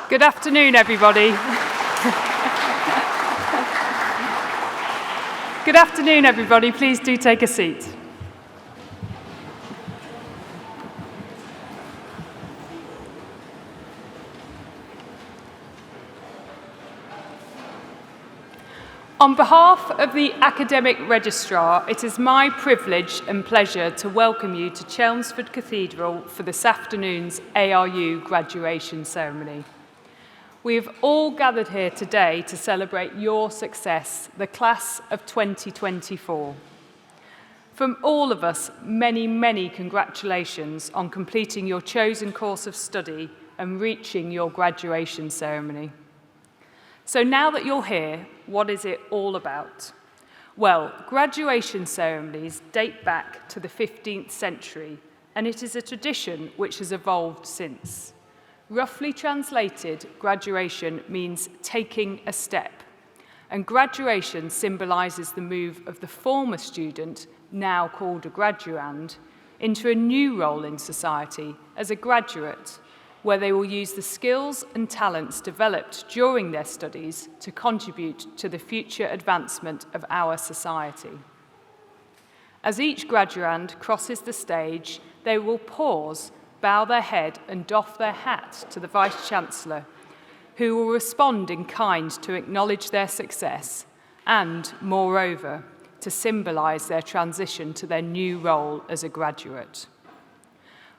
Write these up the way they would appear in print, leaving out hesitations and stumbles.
Good afternoon, everybody. Good afternoon, everybody. Please do take a seat. On behalf of the Academic Registrar, it is my privilege and pleasure to welcome you to Chelmsford Cathedral for this afternoon's ARU graduation ceremony. We have all gathered here today to celebrate your success, the class of 2024. From all of us, many, many congratulations on completing your chosen course of study and reaching your graduation ceremony. So now that you're here, what is it all about? Well, graduation ceremonies date back to the 15th century, and it is a tradition which has evolved since. Roughly translated, graduation means taking a step, and graduation symbolises the move of the former student, now called a graduand, into a new role in society as a graduate, where they will use the skills and talents developed during their studies to contribute to the future advancement of our society. As each graduand crosses the stage, they will pause, bow their head and doff their hat to the Vice-Chancellor, who will respond in kind to acknowledge their success and, moreover, to symbolise their transition to their new role as a graduate.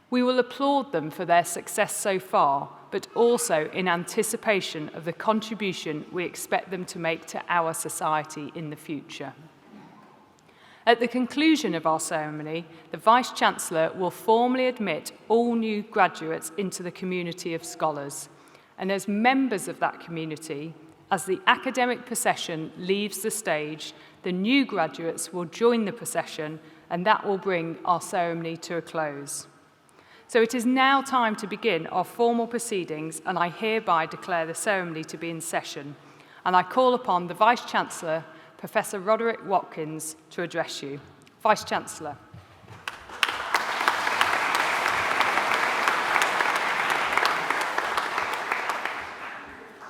We will applaud them for their success so far, but also in anticipation of the contribution we expect them to make to our society in the future. At the conclusion of our ceremony, the Vice-Chancellor will formally admit all new graduates into the community of scholars. And as members of that community, as the academic procession leaves the stage, the new graduates will join the procession, and that will bring our ceremony to a close. So it is now time to begin our formal proceedings, and I hereby declare the ceremony to be in session. And I call upon the Vice-Chancellor, Professor Roderick Watkins, to address you. Vice-Chancellor.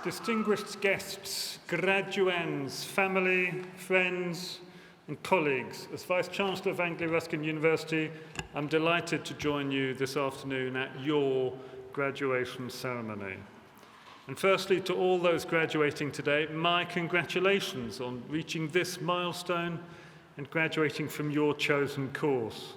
Distinguished guests, graduands, family, friends, and colleagues, as Vice-Chancellor of Anglia-Ruskin University, I'm delighted to join you this afternoon at your graduation ceremony. And firstly, to all those graduating today, my congratulations on reaching this milestone and graduating from your chosen course.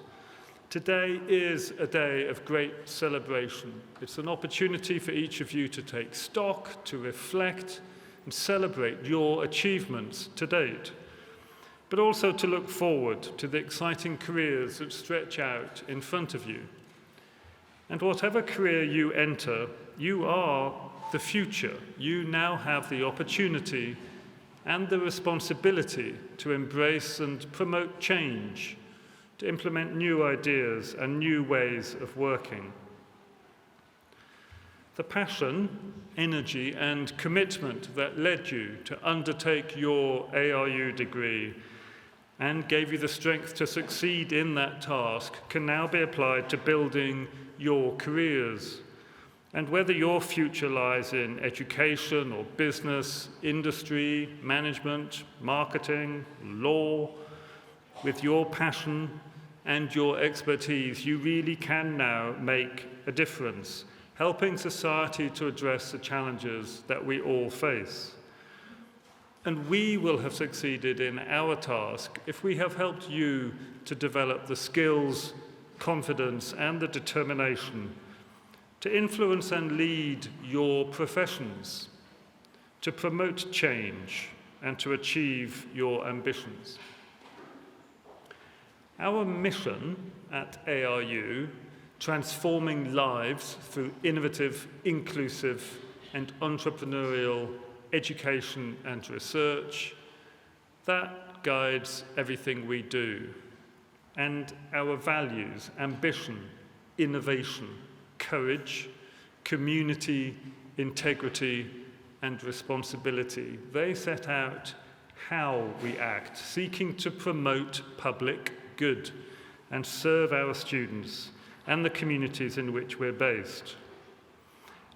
Today is a day of great celebration. It's an opportunity for each of you to take stock, to reflect, and celebrate your achievements to date, but also to look forward to the exciting careers that stretch out in front of you. And whatever career you enter, you are the future. You now have the opportunity and the responsibility to embrace and promote change, to implement new ideas and new ways of working. The passion, energy, and commitment that led you to undertake your ARU degree and gave you the strength to succeed in that task can now be applied to building your careers. And whether your future lies in education or business, industry, management, marketing, law, with your passion and your expertise, you really can now make a difference, helping society to address the challenges that we all face. And we will have succeeded in our task if we have helped you to develop the skills, confidence, and the determination to influence and lead your professions, to promote change, and to achieve your ambitions. Our mission at ARU, transforming lives through innovative, inclusive, and entrepreneurial education and research, that guides everything we do. And our values, ambition, innovation, courage, community, integrity, and responsibility, they set out how we act, seeking to promote public good and serve our students and the communities in which we're based.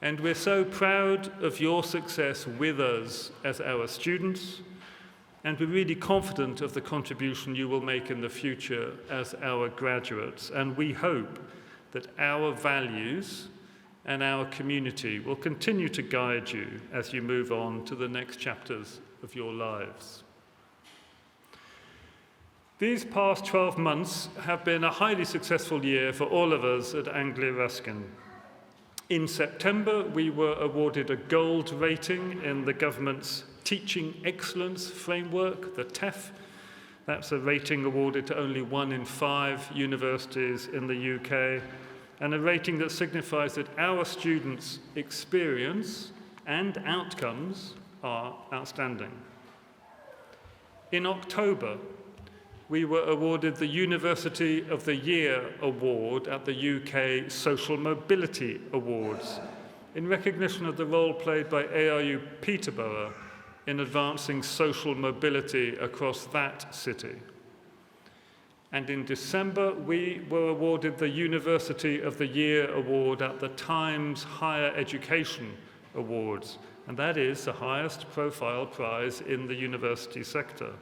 And we're so proud of your success with us as our students, and we're really confident of the contribution you will make in the future as our graduates. And we hope that our values and our community will continue to guide you as you move on to the next chapters of your lives. These past 12 months have been a highly successful year for all of us at Anglia Ruskin. In September, we were awarded a gold rating in the government's Teaching Excellence Framework, the TEF. That's a rating awarded to only 1 in 5 universities in the UK, and a rating that signifies that our students' experience and outcomes are outstanding. In October, we were awarded the University of the Year Award at the UK Social Mobility Awards in recognition of the role played by ARU Peterborough in advancing social mobility across that city. And in December, we were awarded the University of the Year Award at the Times Higher Education Awards, and that is the highest profile prize in the university sector.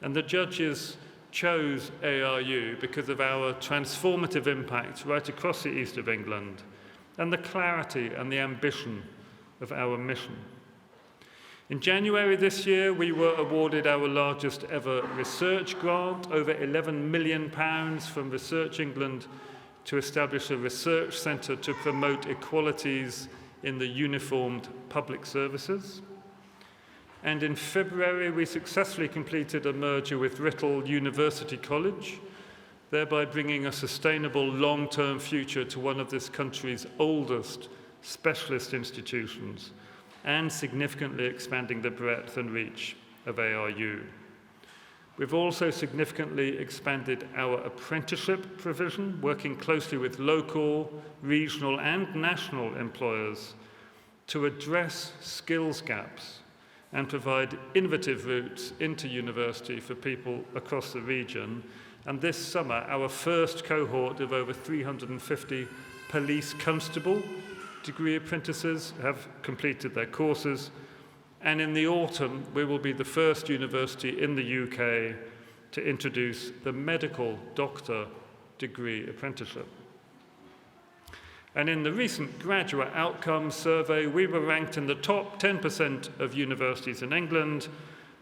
And the judges chose ARU because of our transformative impact right across the east of England and the clarity and the ambition of our mission. In January this year, we were awarded our largest ever research grant, over £11 million from Research England, to establish a research centre to promote equalities in the uniformed public services. And in February, we successfully completed a merger with Writtle University College, thereby bringing a sustainable long-term future to one of this country's oldest specialist institutions, and significantly expanding the breadth and reach of ARU. We've also significantly expanded our apprenticeship provision, working closely with local, regional, and national employers to address skills gaps and provide innovative routes into university for people across the region. And this summer, our first cohort of over 350 police constable degree apprentices have completed their courses. And in the autumn, we will be the first university in the UK to introduce the medical doctor degree apprenticeship. And in the recent graduate outcomes survey, we were ranked in the top 10% of universities in England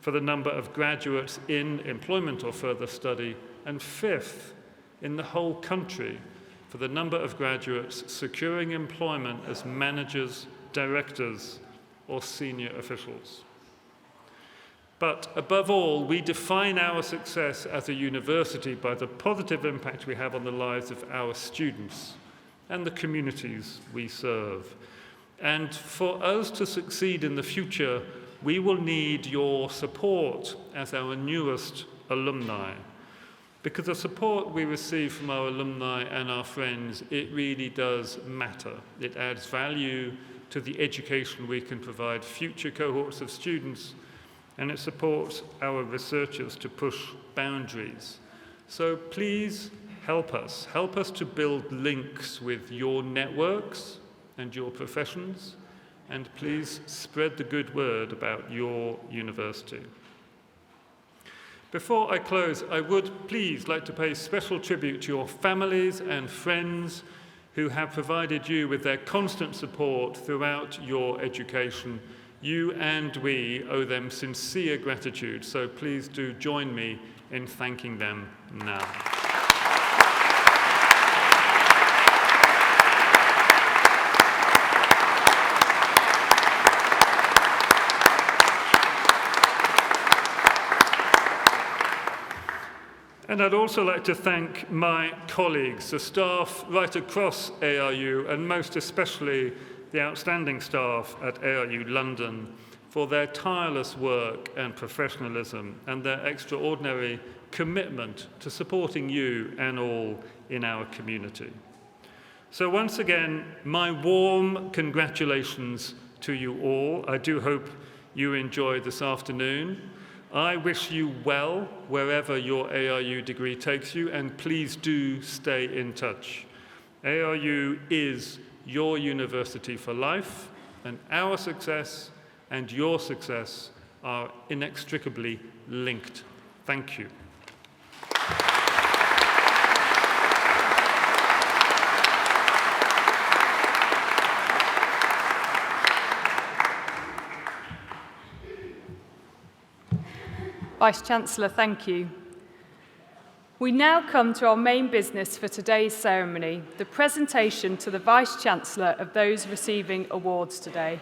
for the number of graduates in employment or further study, and 5th in the whole country for the number of graduates securing employment as managers, directors, or senior officials. But above all, we define our success as a university by the positive impact we have on the lives of our students and the communities we serve. And for us to succeed in the future, we will need your support as our newest alumni. Because the support we receive from our alumni and our friends, it really does matter. It adds value to the education we can provide future cohorts of students, and it supports our researchers to push boundaries. So please help us to build links with your networks and your professions, and please spread the good word about your university. Before I close, I would please like to pay special tribute to your families and friends who have provided you with their constant support throughout your education. You and we owe them sincere gratitude, so please do join me in thanking them now. And I'd also like to thank my colleagues, the staff right across ARU, and most especially the outstanding staff at ARU London, for their tireless work and professionalism and their extraordinary commitment to supporting you and all in our community. So once again, my warm congratulations to you all. I do hope you enjoyed this afternoon. I wish you well wherever your ARU degree takes you, and please do stay in touch. ARU is your university for life, and our success and your success are inextricably linked. Thank you. Vice-Chancellor, thank you. We now come to our main business for today's ceremony, the presentation to the Vice-Chancellor of those receiving awards today.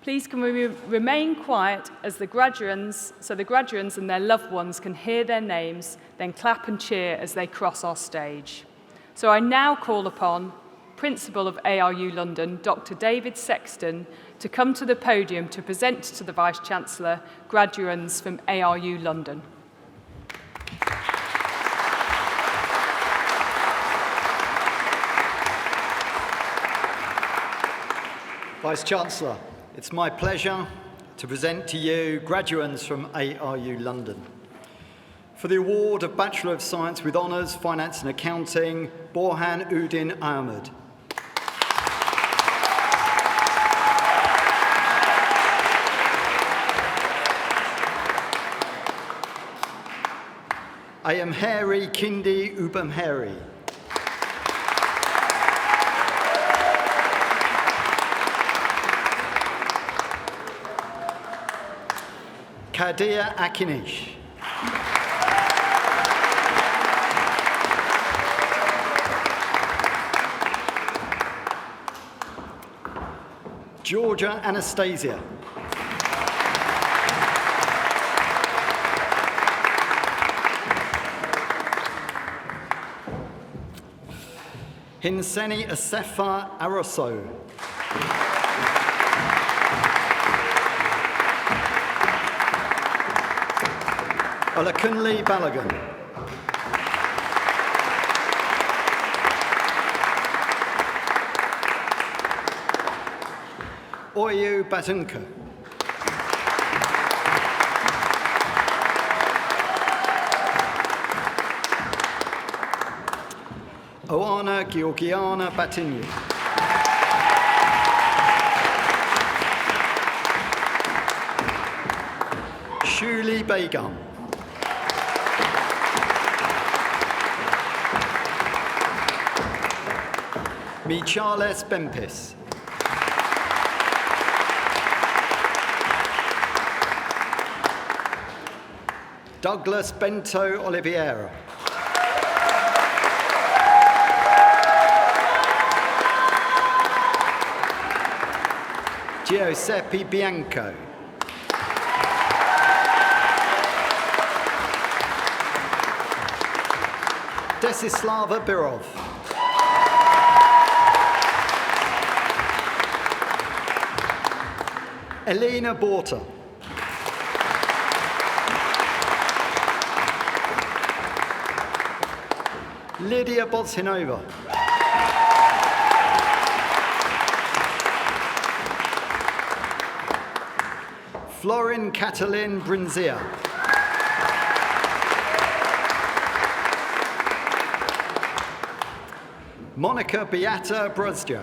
Please can we remain quiet as the graduands, so the graduands and their loved ones can hear their names, then clap and cheer as they cross our stage. So I now call upon Principal of ARU London, Dr. David Sexton, to come to the podium to present to the Vice-Chancellor graduands from ARU London. Vice-Chancellor, it's my pleasure to present to you graduands from ARU London. For the award of Bachelor of Science with Honours, Finance and Accounting, Borhan Uddin Ahmed. Ayamheri Kindi Ubamheri. Kadir Akinish. Georgia Anastasia. Hinseni Asefa Aroso. Olakunle Balagan. Oyu Batunka. Oana Georgiana Batinyu. Shuli Begum. Michales Bempis. Douglas Bento Oliveira. Giuseppe Bianco. Desislava Birov. Elena Borta. Lydia Bolsinova. Florin Catalin Brinzia. Monica Beata Bruzja.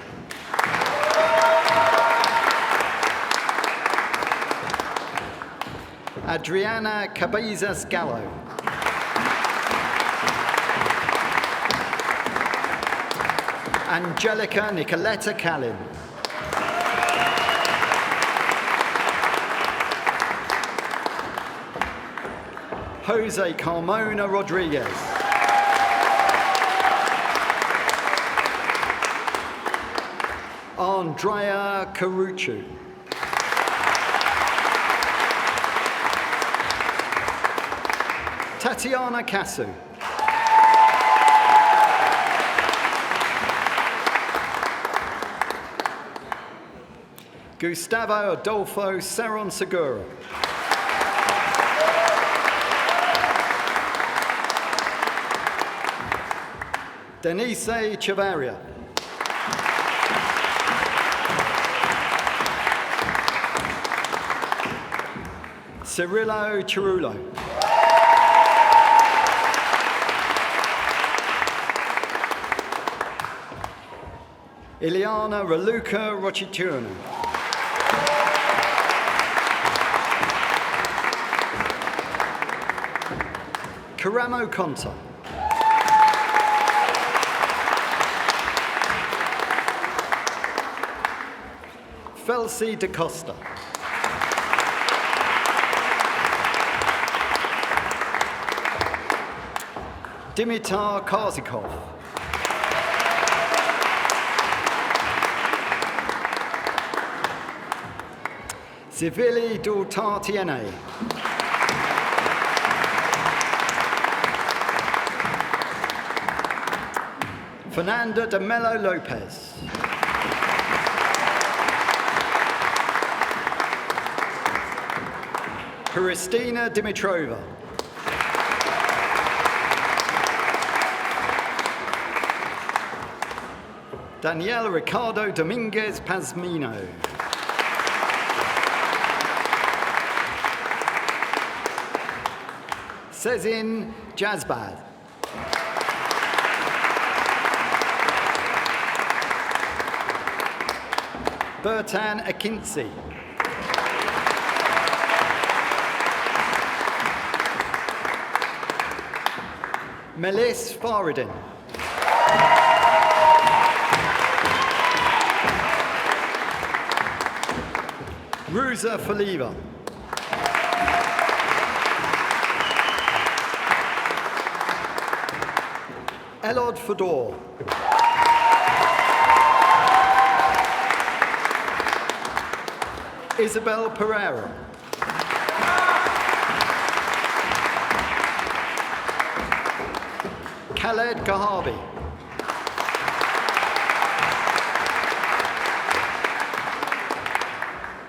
Adriana Cabezas Gallo. Angelica Nicoletta Callin. Jose Carmona Rodriguez. Andrea Carucci. Tatiana Casu. Gustavo Adolfo Serron Segura. Denise Chavaria. Cirillo Chirulo. Iliana Raluca Rochiturnu. Karamo Konta. Felsi da Costa. Dimitar Karzikov. Zivili Dultartiene. Fernanda de Mello Lopez. Christina Dimitrova. Daniel Ricardo Dominguez Pazmino. Sezin Jazbad. Bertan Akinci. Melis Faridin. Ruza Faliva. Elod Fedor. Isabel Pereira. Khaled Kahabi.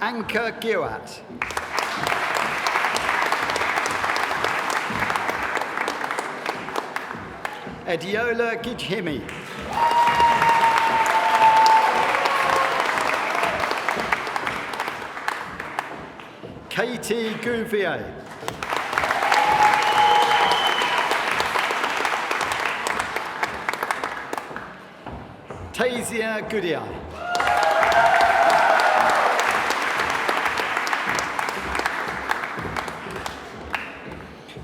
Anka Giwat. Ediola Gijhimi. Katie Gouvier. Tasia Goodier.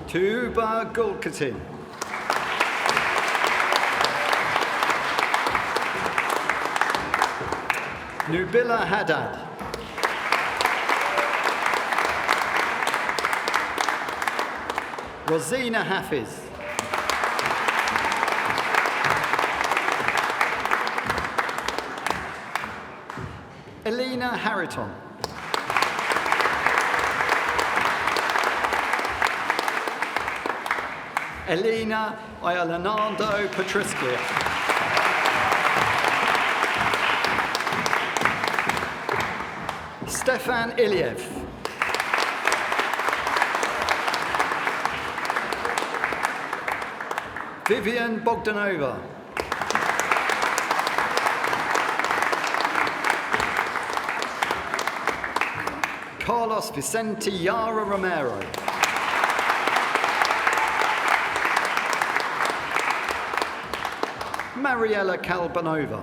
Tuba Gulkatin. Nubila Haddad. Rosina Hafiz. Elena Harriton. Elena Iolanando Patriskia. Stefan Iliev. Vivian Bogdanova. Carlos Vicente Yara Romero. Mariela Kalbanova.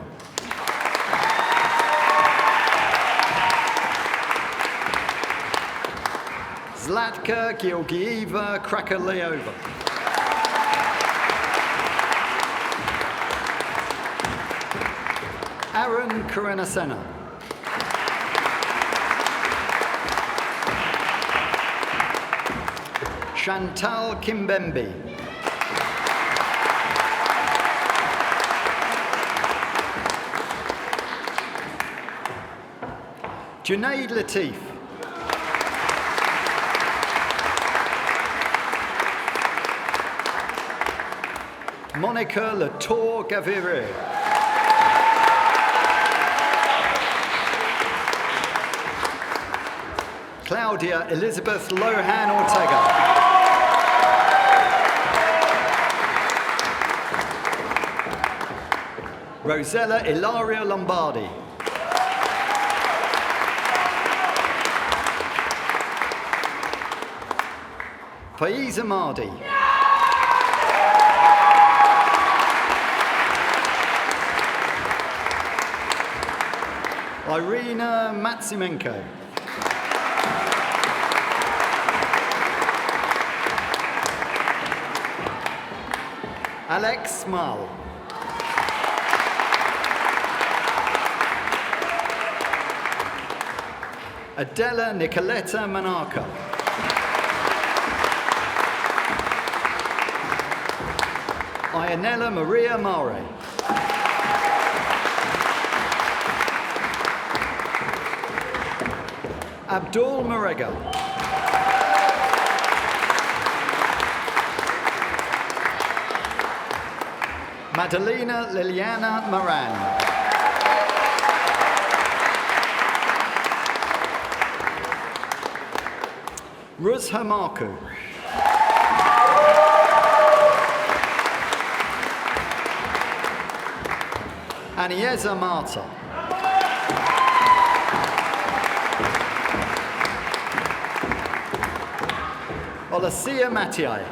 Zlatka Georgieva Krakoleova. Aaron Kurenasena. Chantal Kimbembe. Junaid Latif. Monica Latour Gavire. Claudia Elizabeth Lohan Ortega. Rosella Ilaria Lombardi. Faiza Mardi. Irina Matsimenko. Alex Small. Adela Nicoletta Manarca. Ionella Maria Mare. Abdul Marega. Madalena Liliana Moran. Ruz Hamaku. Anieza Marta. Olasia Matiai.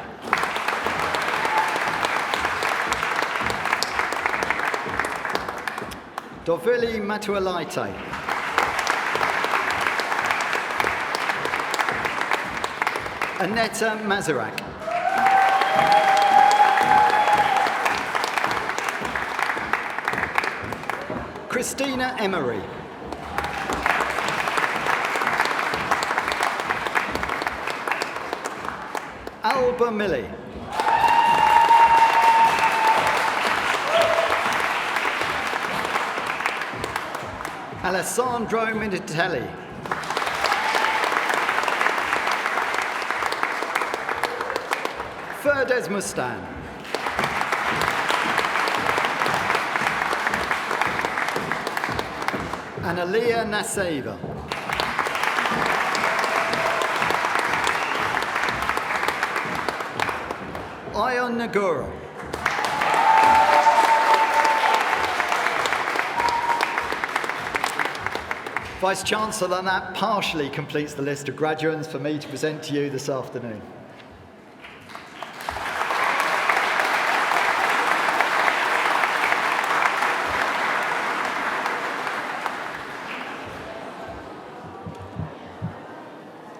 Dovili Matualaite. Aneta Mazarak. Christina Emery. Alba Millie. Alessandro Minitelli. Ferdes Mustan. Analia Naseva. Ion Nagura. Vice-Chancellor, that partially completes the list of graduates for me to present to you this afternoon.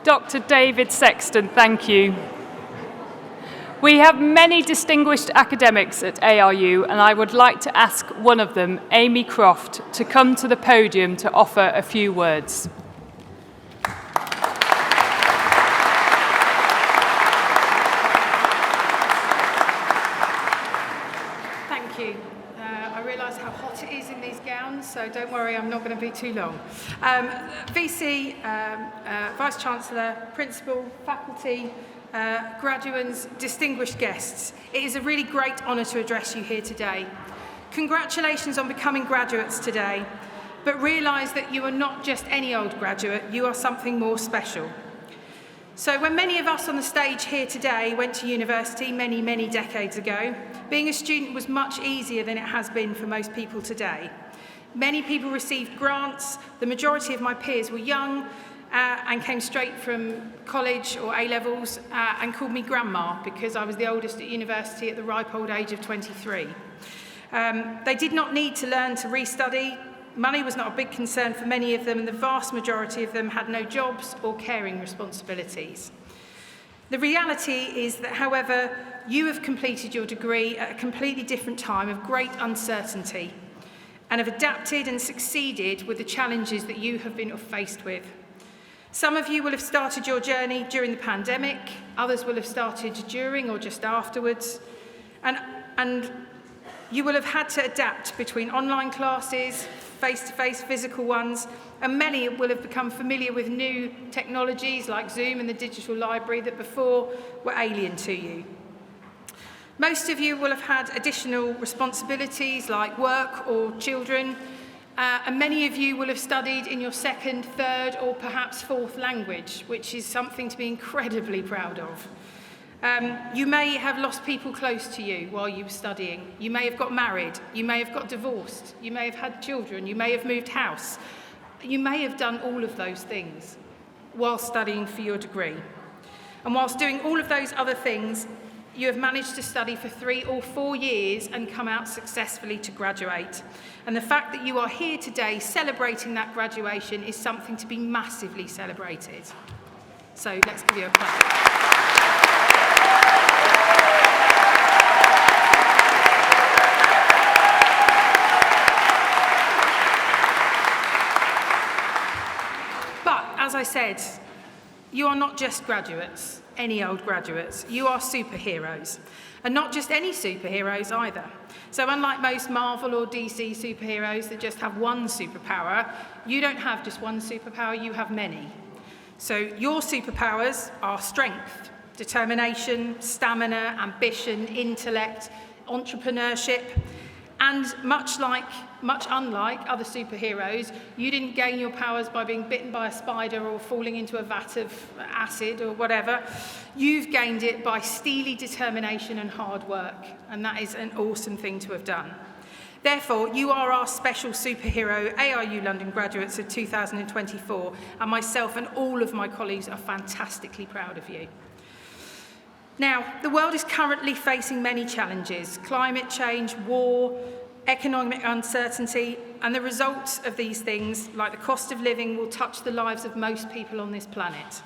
Dr. David Sexton, thank you. We have many distinguished academics at ARU, and I would like to ask one of them, Amy Croft, to come to the podium to offer a few words. Thank you. I realise how hot it is in these gowns, so don't worry, I'm not going to be too long. VC, Vice-Chancellor, Principal, Faculty, graduates, distinguished guests, it is a really great honour to address you here today. Congratulations on becoming graduates today, but realise that you are not just any old graduate, you are something more special. So when many of us on the stage here today went to university many, many decades ago, being a student was much easier than it has been for most people today. Many people received grants, the majority of my peers were young, and came straight from college or A-levels and called me grandma because I was the oldest at university at the ripe old age of 23. They did not need to learn to restudy. Money was not a big concern for many of them, and the vast majority of them had no jobs or caring responsibilities. The reality is that, however, you have completed your degree at a completely different time of great uncertainty and have adapted and succeeded with the challenges that you have been faced with. Some of you will have started your journey during the pandemic, others will have started during or just afterwards, and you will have had to adapt between online classes, face-to-face physical ones, and many will have become familiar with new technologies like Zoom and the digital library that before were alien to you. Most of you will have had additional responsibilities like work or children, and many of you will have studied in your second, third, or perhaps fourth language, which is something to be incredibly proud of. You may have lost people close to you while you were studying. You may have got married. You may have got divorced. You may have had children. You may have moved house. You may have done all of those things while studying for your degree. And whilst doing all of those other things, you have managed to study for 3 or 4 years and come out successfully to graduate. And the fact that you are here today celebrating that graduation is something to be massively celebrated. So let's give you a clap. But as I said, you are not just graduates, any old graduates. You are superheroes. And not just any superheroes either. So unlike most Marvel or DC superheroes that just have one superpower, you don't have just one superpower, you have many. So your superpowers are strength, determination, stamina, ambition, intellect, entrepreneurship, and much unlike other superheroes, you didn't gain your powers by being bitten by a spider or falling into a vat of acid or whatever. You've gained it by steely determination and hard work, and that is an awesome thing to have done. Therefore, you are our special superhero ARU London graduates of 2024, and myself and all of my colleagues are fantastically proud of you. Now, the world is currently facing many challenges: climate change, war, economic uncertainty, and the results of these things, like the cost of living, will touch the lives of most people on this planet.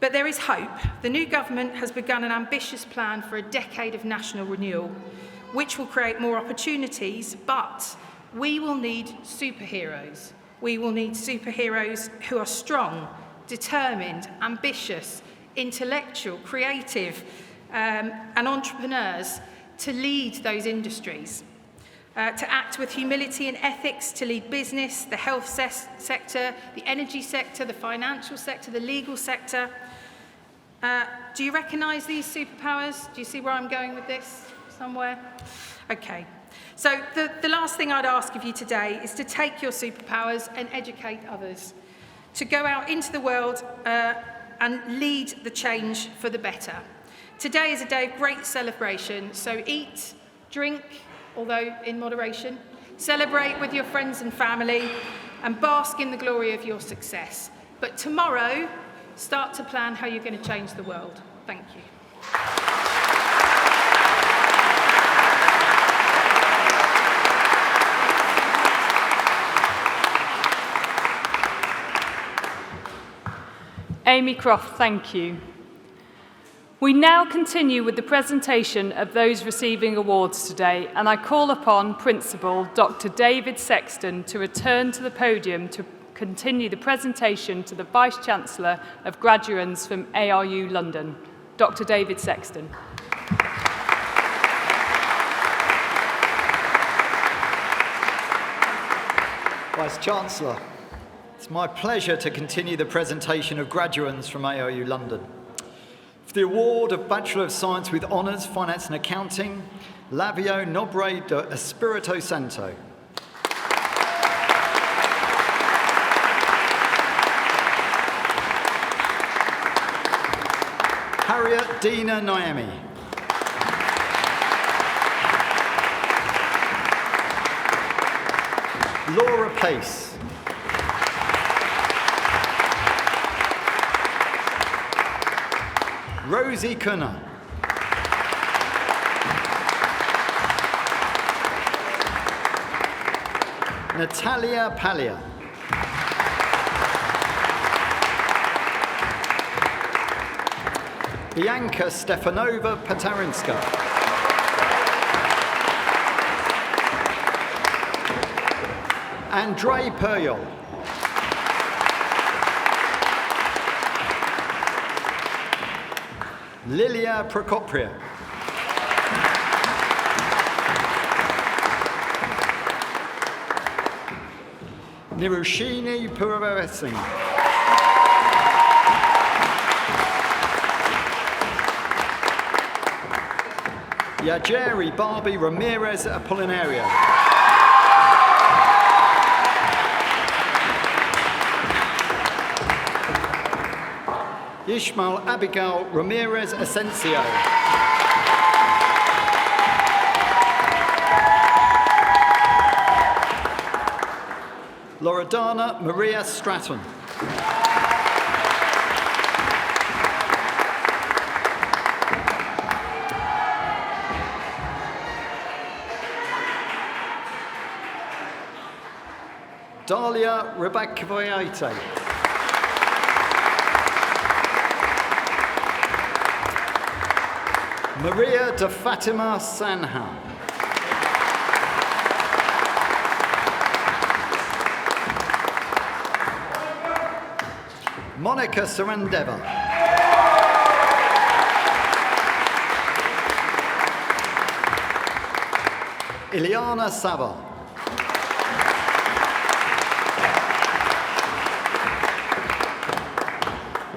But there is hope. The new government has begun an ambitious plan for a decade of national renewal, which will create more opportunities, but we will need superheroes. We will need superheroes who are strong, determined, ambitious, intellectual, creative, and entrepreneurs to lead those industries, to act with humility and ethics, to lead business, the health sector, the energy sector, the financial sector, the legal sector. Do you recognise these superpowers? Do you see where I'm going with this somewhere? Okay. So the last thing I'd ask of you today is to take your superpowers and educate others, to go out into the world and lead the change for the better. Today is a day of great celebration, so eat, drink, although in moderation, celebrate with your friends and family, and bask in the glory of your success. But tomorrow, start to plan how you're going to change the world. Thank you. Amy Croft, thank you. We now continue with the presentation of those receiving awards today, and I call upon Principal Dr. David Sexton to return to the podium to continue the presentation to the Vice-Chancellor of Graduands from ARU London, Dr. David Sexton. Vice-Chancellor, it's my pleasure to continue the presentation of graduands from ARU London. For the award of Bachelor of Science with Honours, Finance and Accounting, Lavio Nobre de Espirito Santo. Harriet Dina Naemi. Laura Pace. Rosie Kunner. Natalia Palia. Bianca Stefanova Patarinska. Andrei Perjol. Lilia Prokopria. Nirushini Puravarasing. Yajeri Barbie Ramirez Apolinario. Ishmael Abigail Ramirez Asensio. Loredana Maria Stratton. Dalia Rebekvoyate. Maria de Fatima Sanha. Monica Sarandeva. Ileana Sava.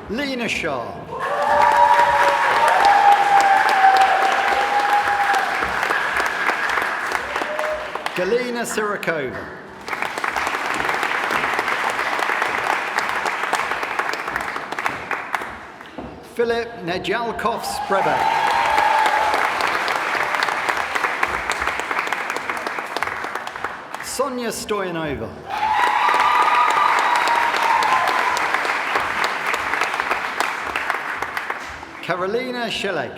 Lena Shah. Galina Sirakova. Philip Nejalkov Sprebek. Sonia Stoyanova. Karolina Sheleg.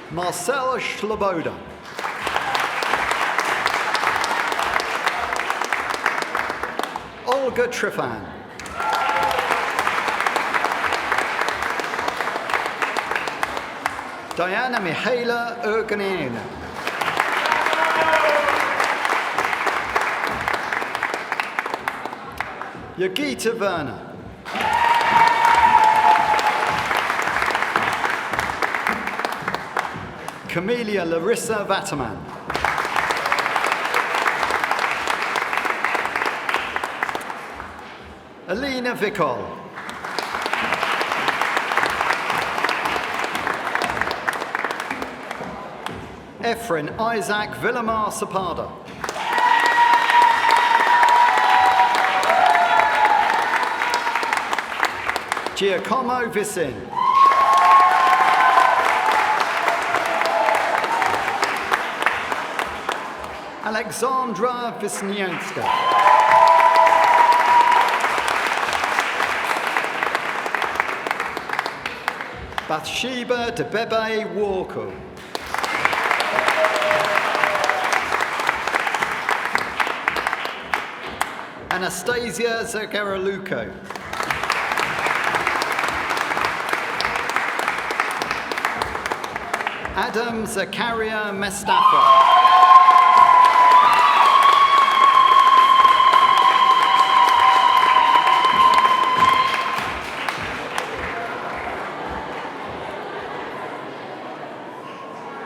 Marcel Shloboda. Olga Trifan. Diana Mihaela Erganina. Yogita Werner. Camelia Larissa Vataman. Alina Vikol. Efren Isaac Villamar Sapada. Giacomo Vicin. Alexandra Wisniewska. Bathsheba Debebe Walker. Anastasia Zagaraluko. Adam Zakaria Mestafa.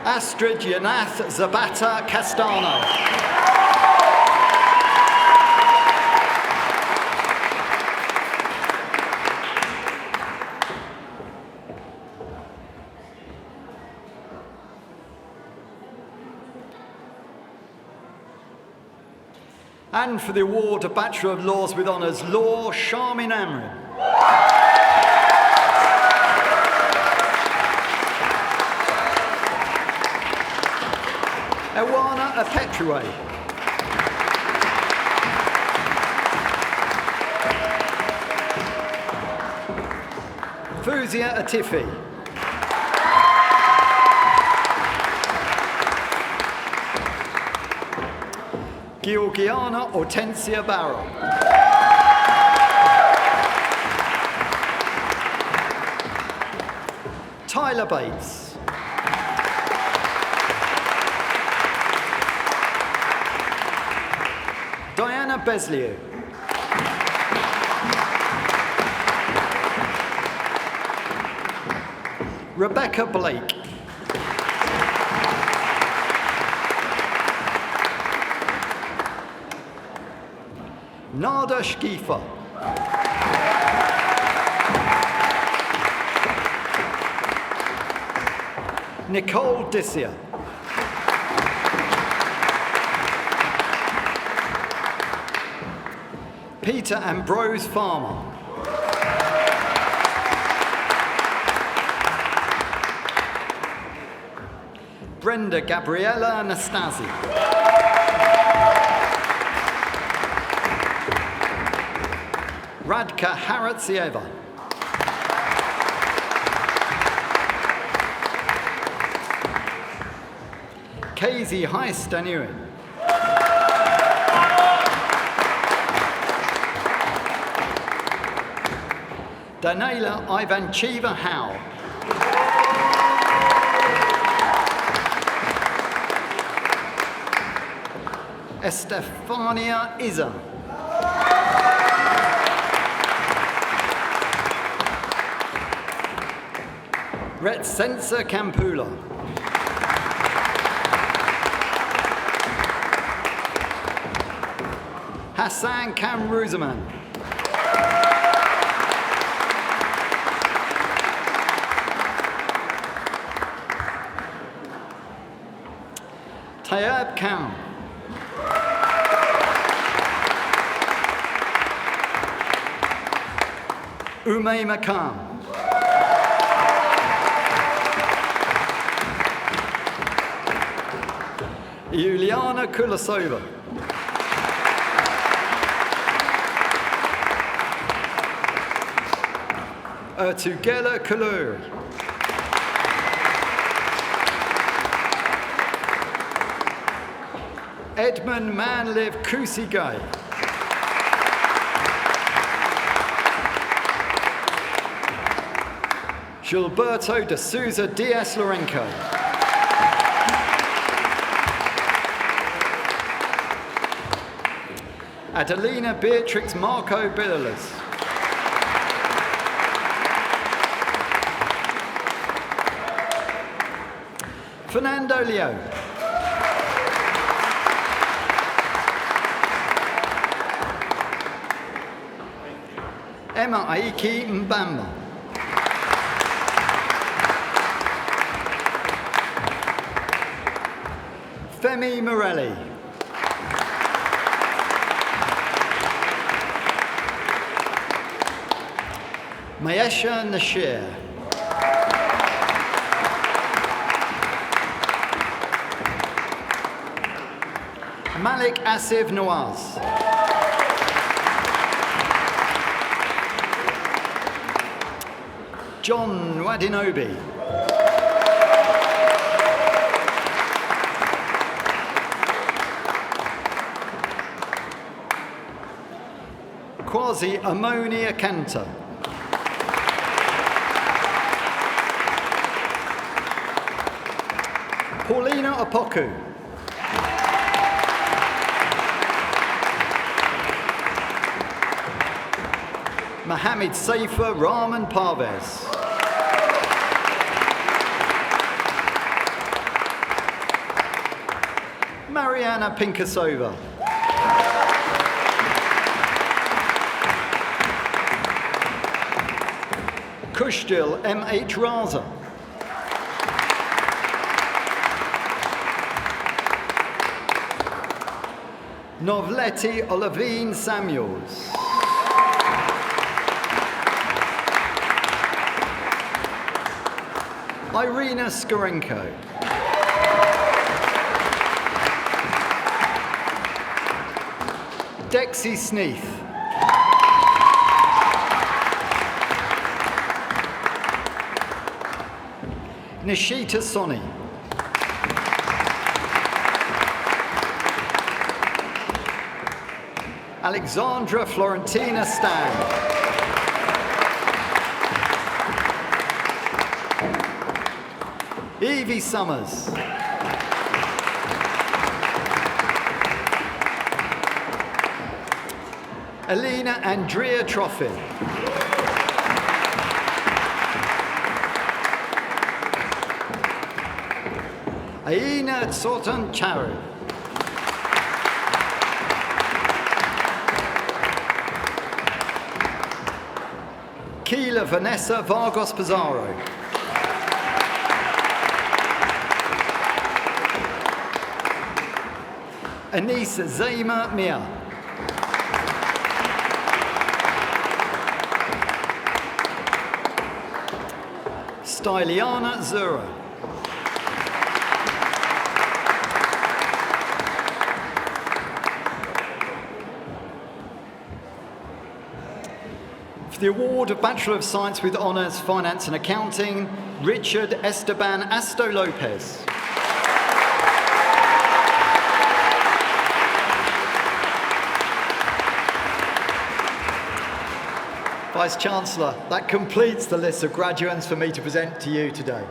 Astrid Yanath Zabata Castano. And for the award of Bachelor of Laws with Honours, Law, Charmin Amrin. Ewana Apetruwe. Fuzia Atifi. Georgiana Hortensia Barrow. Tyler Bates. Diana Beslieu. Rebecca Blake. Nada Shkifa. Nicole Dissia. Peter Ambrose Farmer. Brenda Gabriella Anastasi. Radka Haratsieva. Casey Heistanuin. Daniela Ivancheva Howe. Estefania Iza. Retsensa Kampula. Hassan Kamruzaman. Tayab Khan. Umay Makam. Yuliana Kulasova. Tugela Kaluri. Edmund Manliv Kusigay. Gilberto de Souza Diaz Lorenco. Adelina Beatrix Marco Billas. Fernando Leo. Emma Aiki Mbamba. Femi Morelli. Mayesha Nashir. Malik Asif Nawaz. John Wadinobi. Quasi Ammonia Kanta. Paulina Apoku. Mohammed Saifa Rahman Parvez. Mariana Pinkasova. Kushdil M.H. Raza. Novleti Olivine Samuels. Irina Skorenko. Dexy Sneath. Nishita Soni. Alexandra Florentina Stan. Evie Summers. Elena Andrea Troffin. Aina Tsotan Charu. Keela Vanessa Vargas Pizarro. Anisa Zayma Mia. Styliana Zura. For the award of Bachelor of Science with Honours, Finance and Accounting, Richard Esteban Asto Lopez. Vice-Chancellor. That completes the list of graduands for me to present to you today.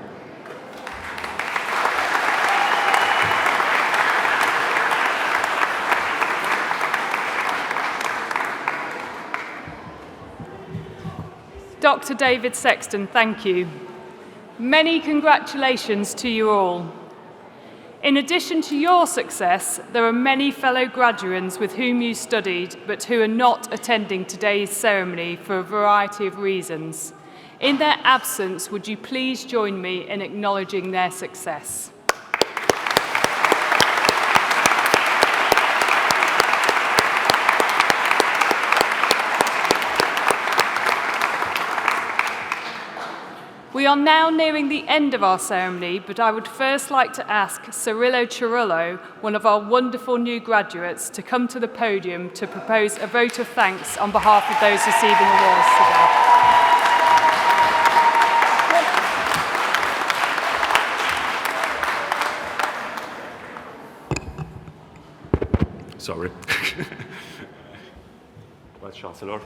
Dr. David Sexton, thank you. Many congratulations to you all. In addition to your success, there are many fellow graduands with whom you studied but who are not attending today's ceremony for a variety of reasons. In their absence, would you please join me in acknowledging their success? We are now nearing the end of our ceremony, but I would first like to ask Cirillo Cirillo, one of our wonderful new graduates, to come to the podium to propose a vote of thanks on behalf of those receiving awards today. Sorry. Vice Chancellor,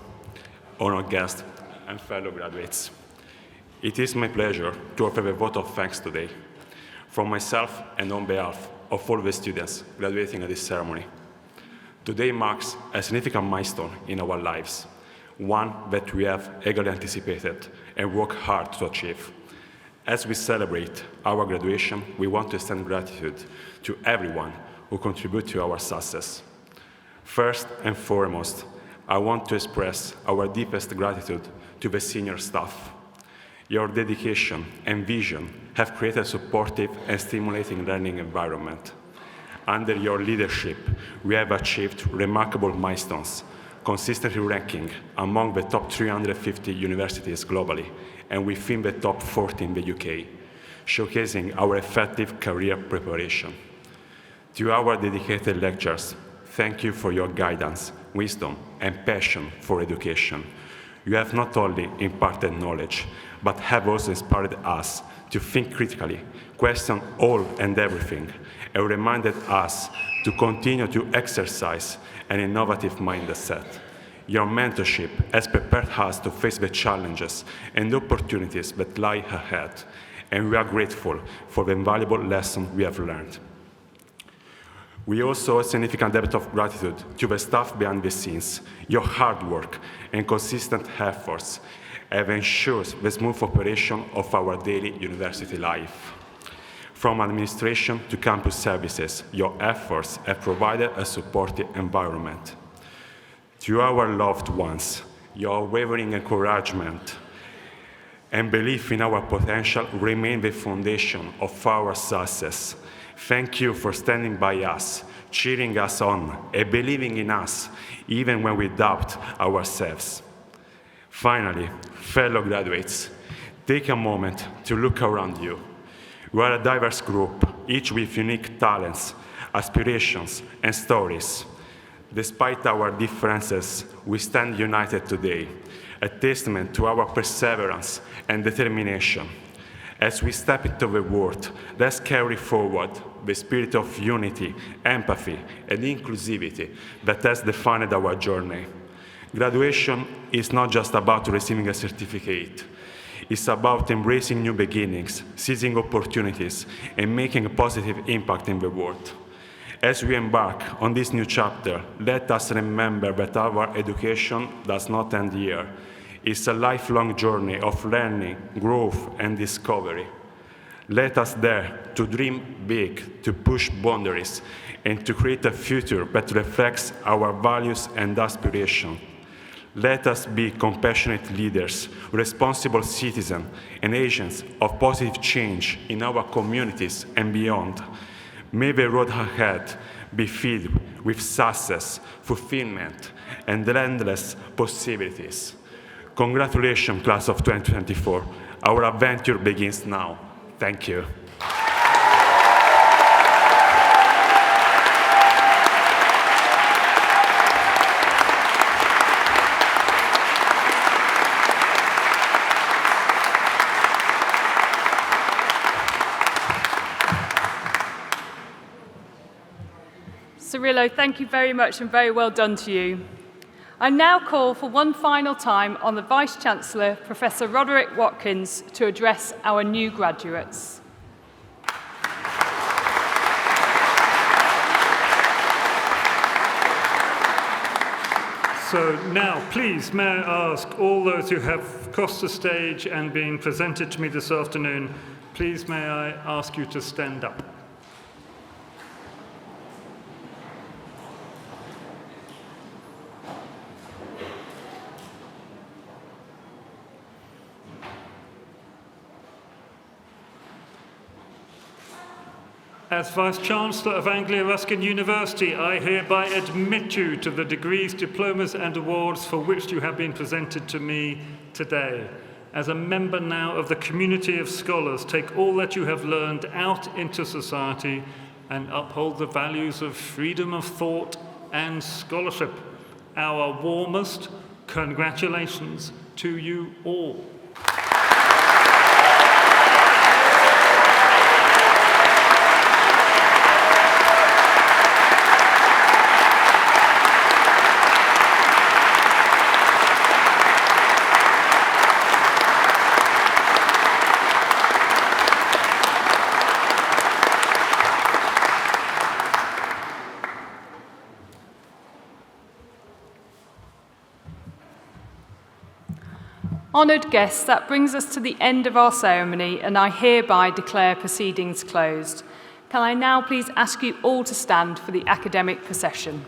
honored guests, and fellow graduates. It is my pleasure to offer a vote of thanks today, from myself and on behalf of all the students graduating at this ceremony. Today marks a significant milestone in our lives, one that we have eagerly anticipated and worked hard to achieve. As we celebrate our graduation, we want to extend gratitude to everyone who contributed to our success. First and foremost, I want to express our deepest gratitude to the senior staff. Your dedication and vision have created a supportive and stimulating learning environment. Under your leadership, we have achieved remarkable milestones, consistently ranking among the top 350 universities globally and within the top 40 in the UK, showcasing our effective career preparation. To our dedicated lecturers, thank you for your guidance, wisdom, and passion for education. You have not only imparted knowledge, but have also inspired us to think critically, question all and everything, and reminded us to continue to exercise an innovative mindset. Your mentorship has prepared us to face the challenges and opportunities that lie ahead, and we are grateful for the invaluable lesson we have learned. We also owe a significant debt of gratitude to the staff behind the scenes. Your hard work and consistent efforts have ensured the smooth operation of our daily university life. From administration to campus services, your efforts have provided a supportive environment. To our loved ones, your unwavering encouragement and belief in our potential remain the foundation of our success. Thank you for standing by us, cheering us on, and believing in us, even when we doubt ourselves. Finally, fellow graduates, take a moment to look around you. We are a diverse group, each with unique talents, aspirations, and stories. Despite our differences, we stand united today, a testament to our perseverance and determination. As we step into the world, let's carry forward the spirit of unity, empathy, and inclusivity that has defined our journey. Graduation is not just about receiving a certificate. It's about embracing new beginnings, seizing opportunities, and making a positive impact in the world. As we embark on this new chapter, let us remember that our education does not end here. It's a lifelong journey of learning, growth, and discovery. Let us dare to dream big, to push boundaries, and to create a future that reflects our values and aspirations. Let us be compassionate leaders, responsible citizens, and agents of positive change in our communities and beyond. May the road ahead be filled with success, fulfillment, and endless possibilities. Congratulations, class of 2024. Our adventure begins now. Thank you. Cirillo, thank you very much and very well done to you. I now call for one final time on the Vice-Chancellor, Professor Roderick Watkins, to address our new graduates. So now, please, may I ask all those who have crossed the stage and been presented to me this afternoon, please may I ask you to stand up. As Vice-Chancellor of Anglia-Ruskin University, I hereby admit you to the degrees, diplomas and awards for which you have been presented to me today. As a member now of the community of scholars, take all that you have learned out into society and uphold the values of freedom of thought and scholarship. Our warmest congratulations to you all. Honoured guests, that brings us to the end of our ceremony, and I hereby declare proceedings closed. Can I now please ask you all to stand for the academic procession?